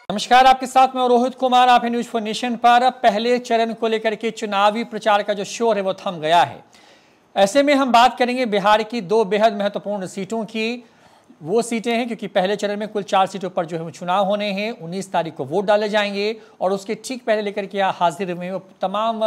नमस्कार, आपके साथ मैं रोहित कुमार। आप न्यूज फॉर नेशन पर। पहले चरण को लेकर के चुनावी प्रचार का जो शोर है वो थम गया है। ऐसे में हम बात करेंगे बिहार की दो बेहद महत्वपूर्ण सीटों की। वो सीटें हैं क्योंकि पहले चरण में कुल 4 सीटों पर जो है वो चुनाव होने हैं। 19 तारीख को वोट डाले जाएंगे और उसके ठीक पहले लेकर के हाजिर हुए वो तमाम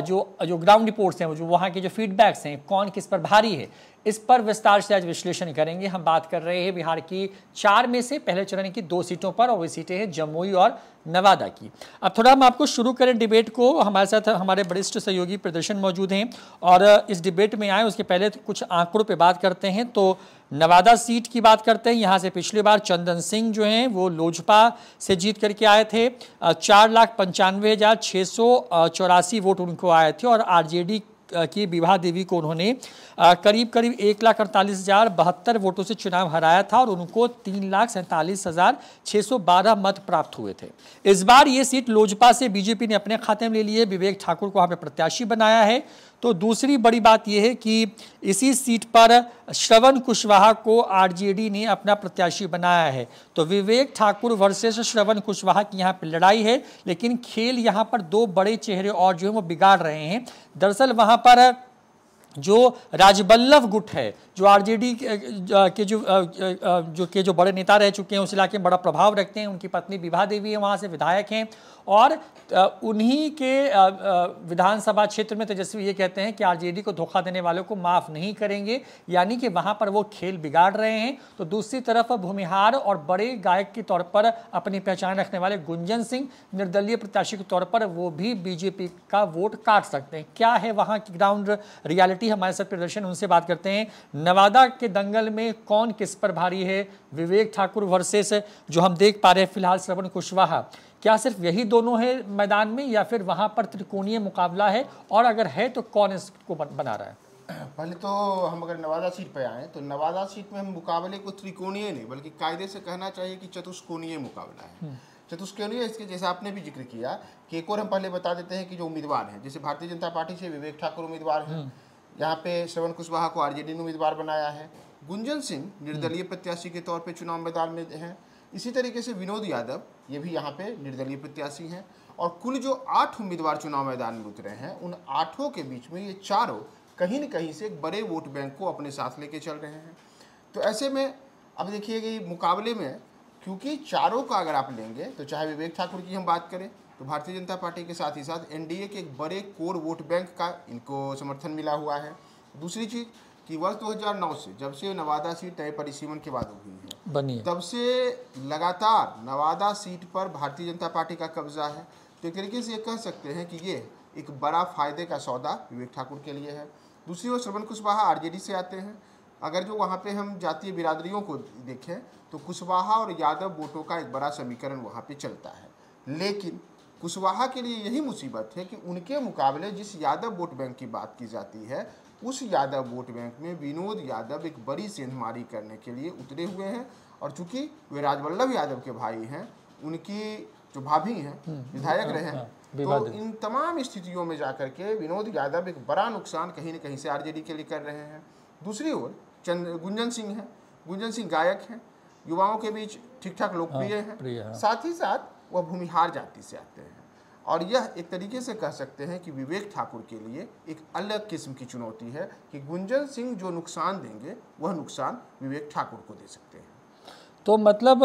जो ग्राउंड रिपोर्ट्स हैं, जो वहाँ के जो फीडबैक्स हैं, कौन किस पर भारी है, इस पर विस्तार से आज विश्लेषण करेंगे। हम बात कर रहे हैं बिहार की 4 में से पहले चरण की 2 सीटों पर, और वो सीटें हैं जमुई और नवादा की। अब थोड़ा हम आपको शुरू करें डिबेट को। हमारे साथ हमारे वरिष्ठ सहयोगी प्रदर्शन मौजूद हैं और इस डिबेट में आए उसके पहले कुछ आंकड़ों पे बात करते हैं। तो नवादा सीट की बात करते हैं। यहाँ से पिछली बार चंदन सिंह जो हैं वो लोजपा से जीत करके आए थे। 4,95,684 वोट उनको आए थे और आरजेडी की विभा देवी को उन्होंने करीब 1,48,072 वोटों से चुनाव हराया था और उनको 3,47,612 मत प्राप्त हुए थे। इस बार ये सीट लोजपा से बीजेपी ने अपने खाते में ले ली है। विवेक ठाकुर को वहां पे प्रत्याशी बनाया है। तो दूसरी बड़ी बात यह है कि इसी सीट पर श्रवण कुशवाहा को आरजेडी ने अपना प्रत्याशी बनाया है। तो विवेक ठाकुर वर्सेस श्रवण कुशवाहा की यहाँ पर लड़ाई है, लेकिन खेल यहाँ पर 2 बड़े चेहरे और जो है वो बिगाड़ रहे हैं। दरअसल वहाँ पर जो राजबल्लभ गुट है, जो आरजेडी के जो बड़े नेता रह चुके हैं, उस इलाके में बड़ा प्रभाव रखते हैं, उनकी पत्नी विभा देवी है, वहाँ से विधायक हैं और उन्हीं के विधानसभा क्षेत्र में तेजस्वी ये कहते हैं कि आरजेडी को धोखा देने वालों को माफ़ नहीं करेंगे, यानी कि वहाँ पर वो खेल बिगाड़ रहे हैं। तो दूसरी तरफ भूमिहार और बड़े गायक के तौर पर अपनी पहचान रखने वाले गुंजन सिंह निर्दलीय प्रत्याशी के तौर पर वो भी बीजेपी का वोट काट सकते हैं। क्या है वहाँ की ग्राउंड रियलिटी, हमारे साथ प्रदर्शन, उनसे बात करते हैं। नवादा के दंगल में कौन किस पर भारी है? विवेक ठाकुर वर्सेस जो हम देख पा रहे हैं फिलहाल श्रवण कुशवाहा। क्या सिर्फ यही दोनों है मैदान में या फिर वहां पर त्रिकोणीय मुकाबला है, और अगर है तो कौन इसको बना रहा है? पहले तो हम अगर नवादा सीट पे आए तो नवादा सीट में हम मुकाबले को त्रिकोणीय नहीं बल्कि कायदे से कहना चाहिए कि चतुष्कोणीय मुकाबला है। चतुष्कोणीय इसके जैसे आपने भी जिक्र किया कि एक और हम पहले बता देते हैं कि जो उम्मीदवार हैं, जैसे भारतीय जनता पार्टी से विवेक ठाकुर उम्मीदवार हैं, यहाँ पे श्रवण कुशवाहा को आरजेडी ने उम्मीदवार बनाया है, गुंजन सिंह निर्दलीय प्रत्याशी के तौर पे चुनाव मैदान में हैं, इसी तरीके से विनोद यादव ये भी यहाँ पे निर्दलीय प्रत्याशी हैं, और कुल जो 8 उम्मीदवार चुनाव मैदान में उतरे हैं, उन 8 के बीच में ये चारों कहीं न कहीं से एक बड़े वोट बैंक को अपने साथ लेके चल रहे हैं। तो ऐसे में अब देखिए कि मुकाबले में क्योंकि चारों का अगर आप लेंगे तो चाहे विवेक ठाकुर की हम बात करें तो भारतीय जनता पार्टी के साथ ही साथ एनडीए के एक बड़े कोर वोट बैंक का इनको समर्थन मिला हुआ है। दूसरी चीज़ कि वर्ष 2009 से जब से नवादा सीट तय परिसीमन के बाद हुई है बनी, तब से लगातार नवादा सीट पर भारतीय जनता पार्टी का कब्जा है। तो एक तरीके से ये कह सकते हैं कि ये एक बड़ा फायदे का सौदा विवेक ठाकुर के लिए है। दूसरी ओर श्रवण कुशवाहा आरजेडी से आते हैं। अगर जो वहाँ पे हम जातीय बिरादरियों को देखें तो कुशवाहा और यादव वोटों का एक बड़ा समीकरण वहाँ पे चलता है, लेकिन कुशवाहा के लिए यही मुसीबत है कि उनके मुकाबले जिस यादव वोट बैंक की बात की जाती है, उस यादव वोट बैंक में विनोद यादव एक बड़ी सेंधमारी करने के लिए उतरे हुए हैं, और चूंकि वे राजवल्लभ यादव के भाई हैं, उनकी जो भाभी हैं विधायक रहे हैं, तो इन तमाम स्थितियों में जाकर के विनोद यादव एक बड़ा नुकसान कहीं न कहीं से आरजेडी के लिए कर रहे हैं। दूसरी ओर गुंजन सिंह हैं, गुंजन सिंह गायक हैं, युवाओं के बीच ठीक ठाक लोकप्रिय हैं, साथ ही साथ वह भूमिहार जाति से आते हैं, और यह एक तरीके से कह सकते हैं कि विवेक ठाकुर के लिए एक अलग किस्म की चुनौती है कि गुंजन सिंह जो नुकसान देंगे वह नुकसान विवेक ठाकुर को दे सकते हैं। तो मतलब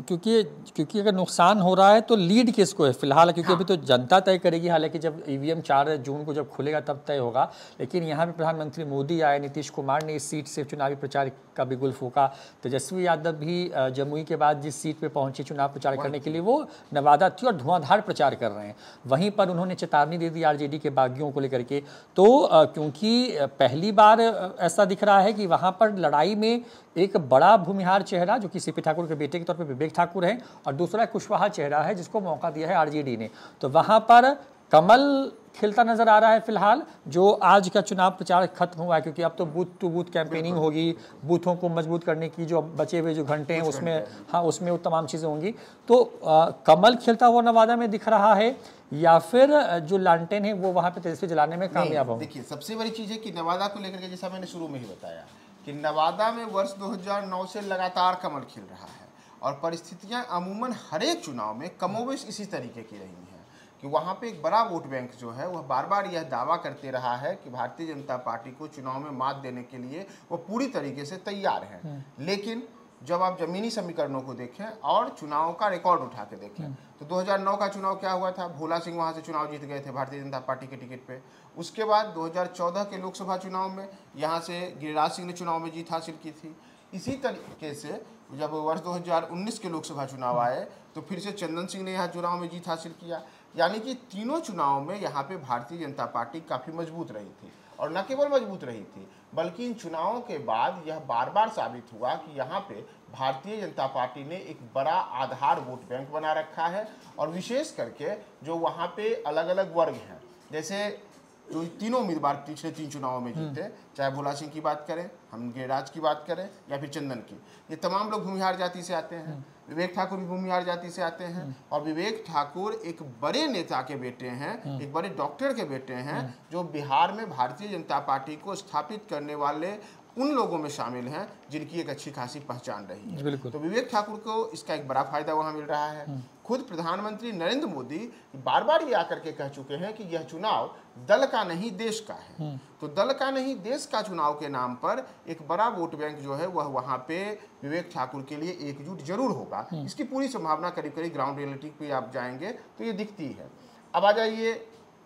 क्योंकि अगर नुकसान हो रहा है तो लीड किसको है फिलहाल? क्योंकि अभी तो जनता तय करेगी, हालांकि जब ईवीएम 4 जून को जब खुलेगा तब तय होगा। लेकिन यहाँ पे प्रधानमंत्री मोदी आए, नीतीश कुमार ने इस सीट से चुनावी प्रचार का बिगुल फूका, तेजस्वी यादव भी जमुई के बाद जिस सीट पे पहुंचे चुनाव प्रचार करने के लिए वो नवादा थी और धुआंधार प्रचार कर रहे हैं। वहीं पर उन्होंने चेतावनी दे दी आरजेडी के बागियों को लेकर के। तो क्योंकि पहली बार ऐसा दिख रहा है कि वहाँ पर लड़ाई में एक बड़ा भूमिहार चेहरा जो कि सीपी ठाकुर के बेटे के तौर पे विवेक ठाकुर हैं, और दूसरा कुशवाहा चेहरा है जिसको मौका दिया है आरजेडी ने। तो वहां पर कमल खिलता नजर आ रहा है फिलहाल। जो आज का चुनाव प्रचार खत्म हुआ है, क्योंकि अब तो बूथ टू बूथ कैंपेनिंग होगी, बूथों को मजबूत करने की जो बचे हुए जो घंटे हैं उसमें, हाँ, उसमें वो तमाम चीज़ें होंगी। तो कमल खिलता हुआ नवादा में दिख रहा है या फिर जो लालटेन है वो वहाँ पे तेजस्वी जलाने में कामयाब होंगे? देखिए, सबसे बड़ी चीज़ है कि नवादा को लेकर के जैसा मैंने शुरू में ही बताया कि नवादा में वर्ष 2009 से लगातार कमल खिल रहा है, और परिस्थितियां अमूमन हर एक चुनाव में कमोबेश इसी तरीके की रही हैं कि वहाँ पे एक बड़ा वोट बैंक जो है वह बार बार यह दावा करते रहा है कि भारतीय जनता पार्टी को चुनाव में मात देने के लिए वो पूरी तरीके से तैयार है। लेकिन जब आप जमीनी समीकरणों को देखें और चुनाव का रिकॉर्ड उठा के देखें तो 2009 का चुनाव क्या हुआ था, भोला सिंह वहाँ से चुनाव जीत गए थे भारतीय जनता पार्टी के टिकट पे। उसके बाद 2014 के लोकसभा चुनाव में यहाँ से गिरिराज सिंह ने चुनाव में जीत हासिल की थी। इसी तरीके से जब वर्ष 2019 के लोकसभा चुनाव आए तो फिर से चंदन सिंह ने यहाँ चुनाव में जीत हासिल किया। यानी कि तीनों चुनाव में यहाँ पे भारतीय जनता पार्टी काफ़ी मजबूत रही थी और न केवल मजबूत रही थी बल्कि इन चुनावों के बाद यह बार बार साबित हुआ कि यहाँ पे भारतीय जनता पार्टी ने एक बड़ा आधार वोट बैंक बना रखा है। और विशेष करके जो वहाँ पे अलग अलग वर्ग हैं, जैसे जो तीनों उम्मीदवार पिछले 3 चुनावों में जीते, चाहे भोला सिंह की बात करें, हम गिरिराज की बात करें या फिर चंदन की, ये तमाम लोग भूमिहार जाति से आते हैं। विवेक ठाकुर भी भूमिहार जाति से आते हैं और विवेक ठाकुर एक बड़े नेता के बेटे हैं, एक बड़े डॉक्टर के बेटे हैं जो बिहार में भारतीय जनता पार्टी को स्थापित करने वाले उन लोगों में शामिल हैं जिनकी एक अच्छी खासी पहचान रही है। तो विवेक ठाकुर को इसका एक बड़ा फायदा वहां मिल रहा है। खुद प्रधानमंत्री नरेंद्र मोदी बार बार ये आकर के कह चुके हैं कि यह चुनाव दल का नहीं देश का है। तो दल का नहीं देश का चुनाव के नाम पर एक बड़ा वोट बैंक जो है वह वहां पे विवेक ठाकुर के लिए एकजुट जरूर होगा। इसकी पूरी संभावना करीब करीब ग्राउंड रियलिटी पे आप जाएंगे तो ये दिखती है। अब आ जाइए,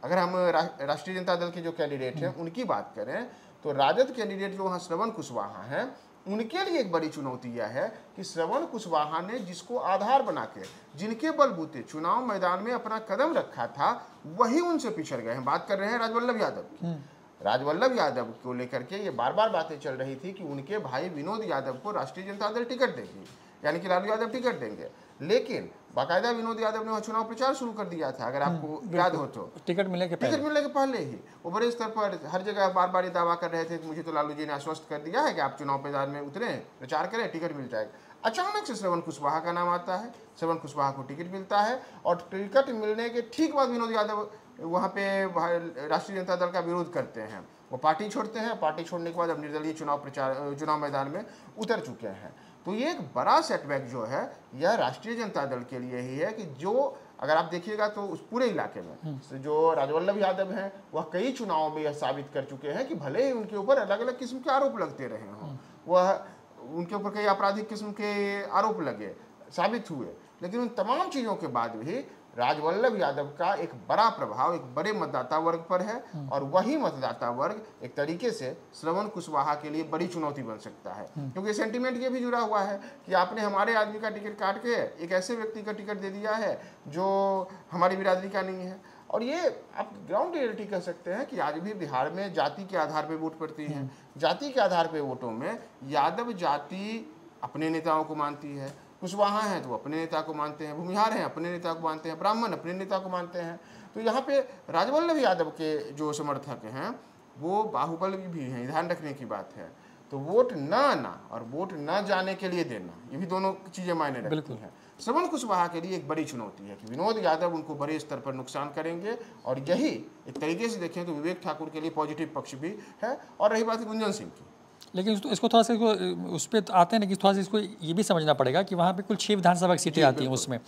अगर हम राष्ट्रीय जनता दल के जो कैंडिडेट हैं उनकी बात करें तो राजद कैंडिडेट जो वहाँ श्रवण कुशवाहा हैं, उनके लिए एक बड़ी चुनौती यह है कि श्रवण कुशवाहा ने जिसको आधार बना के, जिनके बलबूते चुनाव मैदान में अपना कदम रखा था, वही उनसे पिछड़ गए हैं। बात कर रहे हैं राजवल्लभ यादव की। राजवल्लभ यादव को लेकर के ये बार बार बातें चल रही थी कि उनके भाई विनोद यादव को राष्ट्रीय जनता दल टिकट देगी, यानी कि लालू यादव टिकट देंगे। लेकिन बाकायदा विनोद यादव ने वह चुनाव प्रचार शुरू कर दिया था, अगर आपको याद हो तो, टिकट मिलने के पहले ही वो बड़े स्तर पर हर जगह बार बार ये दावा कर रहे थे कि मुझे तो लालू जी ने आश्वस्त कर दिया है कि आप चुनाव मैदान में उतरें, प्रचार करें, टिकट मिल जाएगा। अचानक से श्रवण कुशवाहा का नाम आता है, श्रवण कुशवाहा को टिकट मिलता है और टिकट मिलने के ठीक बाद विनोद यादव वहाँ पे राष्ट्रीय जनता दल का विरोध करते हैं, वो पार्टी छोड़ते हैं। पार्टी छोड़ने के बाद अब निर्दलीय चुनाव मैदान में उतर चुके हैं। तो ये एक बड़ा सेटबैक जो है यह राष्ट्रीय जनता दल के लिए ही है कि जो अगर आप देखिएगा तो उस पूरे इलाके में जो राजवल्लभ यादव हैं वह कई चुनावों में यह साबित कर चुके हैं कि भले ही उनके ऊपर अलग अलग किस्म के आरोप लगते रहे हों, वह उनके ऊपर कई आपराधिक किस्म के आरोप लगे, साबित हुए, लेकिन उन तमाम चीज़ों के बाद भी राजवल्लभ यादव का एक बड़ा प्रभाव एक बड़े मतदाता वर्ग पर है और वही मतदाता वर्ग एक तरीके से श्रवण कुशवाहा के लिए बड़ी चुनौती बन सकता है। क्योंकि सेंटिमेंट ये भी जुड़ा हुआ है कि आपने हमारे आदमी का टिकट काट के एक ऐसे व्यक्ति का टिकट दे दिया है जो हमारी बिरादरी का नहीं है। और ये आप ग्राउंड रियलिटी कह सकते हैं कि आज भी बिहार में जाति के आधार पर वोट पड़ती है। जाति के आधार पर वोटों में यादव जाति अपने नेताओं को मानती है, कुशवाहा हैं तो वो अपने नेता को मानते हैं, भूमिहार हैं अपने नेता को मानते हैं, ब्राह्मण अपने नेता को मानते हैं। तो यहाँ पे राजवल्लभ यादव के जो समर्थक हैं वो बाहुबल भी हैं, ध्यान रखने की बात है। तो वोट न आना और वोट न जाने के लिए देना, ये भी दोनों चीज़ें मायने रखती हैं। श्रवण कुशवाहा के लिए एक बड़ी चुनौती है कि विनोद यादव उनको बड़े स्तर पर नुकसान करेंगे और यही एक तरीके से देखें तो विवेक ठाकुर के लिए पॉजिटिव पक्ष भी है। और रही बात गुंजन सिंह की, लेकिन इसको थोड़ा सा उस पर आते हैं ना कि थोड़ा सा इसको ये भी समझना पड़ेगा कि वहाँ पे कुल 6 विधानसभा की सीटें आती हैं। उसमें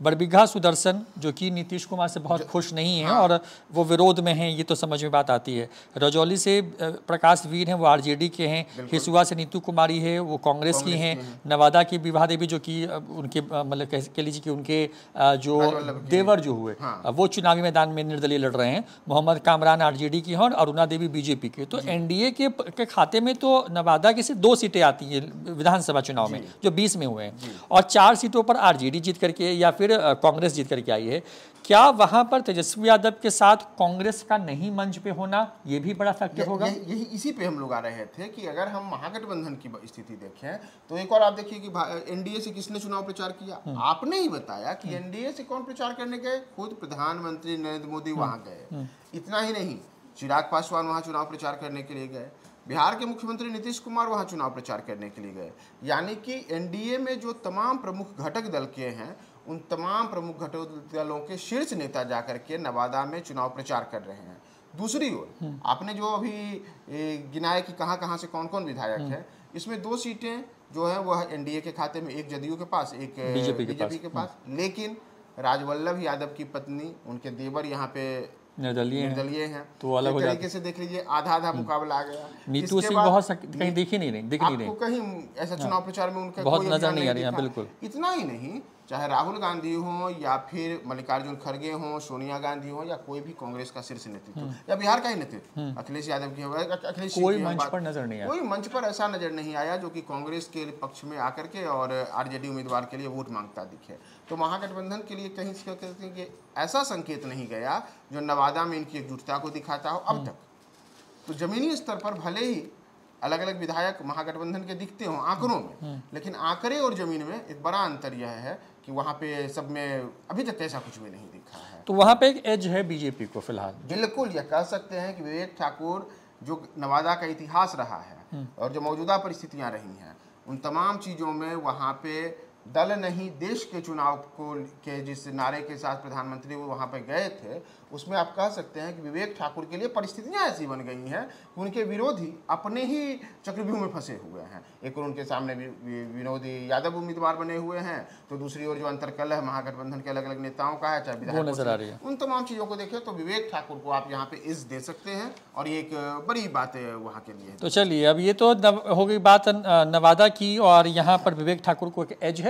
बड़बिघा सुदर्शन जो कि नीतीश कुमार से बहुत खुश नहीं हैं और वो विरोध में हैं, ये तो समझ में बात आती है। रजौली से प्रकाश वीर हैं, वो आरजेडी के हैं। हिसुआ से नीतू कुमारी है, वो कांग्रेस की हैं। नवादा की विभा देवी जो कि उनके मतलब कह लीजिए कि उनके जो देवर जो हुए वो चुनावी मैदान में निर्दलीय लड़ रहे हैं। मोहम्मद कामरान आरजेडी की हैं और अरुणा देवी बीजेपी के। तो एनडीए के खाते में तो नवादा की सिर्फ 2 सीटें आती हैं विधानसभा चुनाव में जो 20 में हुए हैं और 4 सीटों पर आरजेडी जीत करके या फिर कांग्रेस जीत करके आई है। क्या वहां पर तेजस्वी यादव के साथ कांग्रेस का नहीं मंच पे होना ये भी बड़ा फैक्टर होगा? यही इसी पे हम लोग आ रहे थे कि अगर हम महागठबंधन की स्थिति देखें तो एक और आप देखिए कि एनडीए से किसने चुनाव प्रचार किया। आपने ही बताया कि एनडीए से कौन प्रचार करने गए, खुद प्रधानमंत्री नरेंद्र मोदी वहां गए। इतना ही नहीं, चिराग पासवान वहां चुनाव प्रचार करने के लिए गए, बिहार के मुख्यमंत्री नीतीश कुमार वहां चुनाव प्रचार करने के लिए गए। यानी कि एनडीए में जो तमाम प्रमुख घटक दल के हैं उन तमाम प्रमुख घटक दलों के शीर्ष नेता जाकर के नवादा में चुनाव प्रचार कर रहे हैं। दूसरी ओर आपने जो अभी गिनाया कि कहां-कहां से कौन-कौन विधायक है, इसमें 2 सीटें जो है वह एनडीए के खाते में, एक जदयू के पास, एक बीजेपी के पास। लेकिन राजवल्लभ यादव की पत्नी, उनके देवर यहाँ पे निर्दलीय हैं, तो अलग हो तरीके से देख लीजिए आधा आधा मुकाबला आ गया। नीतू सिंह बहुत कहीं दिख ही नहीं रही, आपको कहीं ऐसा चुनाव प्रचार में उनका बहुत नजर नहीं आ रही है। बिल्कुल। इतना ही नहीं, चाहे राहुल गांधी हो या फिर मल्लिकार्जुन खड़गे हो, सोनिया गांधी हो, या कोई भी कांग्रेस का शीर्ष नेतृत्व या बिहार का ही नेतृत्व, अखिलेश यादव की, अखिलेश कोई मंच पर नजर नहीं आया, कोई मंच पर ऐसा नजर नहीं आया जो कि कांग्रेस के पक्ष में आकर के और आरजेडी उम्मीदवार के लिए वोट मांगता दिखे। तो महागठबंधन के लिए कहीं कहते हैं कि ऐसा संकेत नहीं गया जो नवादा में इनकी एकजुटता को दिखाता हो अब तक। तो जमीनी स्तर पर भले ही अलग अलग विधायक महागठबंधन के दिखते हों आंकड़ों में, लेकिन आंकड़े और जमीन में एक बड़ा अंतर यह है कि वहाँ पे सब में अभी तक ऐसा कुछ भी नहीं दिखा है। तो वहाँ पे एक एज है बीजेपी को फिलहाल। बिल्कुल, यह कह सकते हैं कि विवेक ठाकुर जो नवादा का इतिहास रहा है और जो मौजूदा परिस्थितियाँ रही हैं, उन तमाम चीज़ों में वहाँ पे दल नहीं देश के चुनाव को के जिस नारे के साथ प्रधानमंत्री वो वहाँ पे गए थे, उसमें आप कह सकते हैं कि विवेक ठाकुर के लिए परिस्थितियाँ ऐसी बन गई हैं कि उनके विरोधी अपने ही चक्रव्यूह में फंसे हुए हैं। एक और उनके सामने विनोदी यादव उम्मीदवार बने हुए हैं, तो दूसरी ओर जो अंतरकल है महागठबंधन के अलग अलग नेताओं का है, चाहे विधायक नजर आ रही है। उन तमाम चीज़ों को देखें तो विवेक ठाकुर को आप यहाँ पे इज्जत दे सकते हैं, और ये एक बड़ी बात है वहाँ के लिए। तो चलिए, अब ये तो हो गई बात नवादा की, और यहाँ पर विवेक ठाकुर को एक एज है।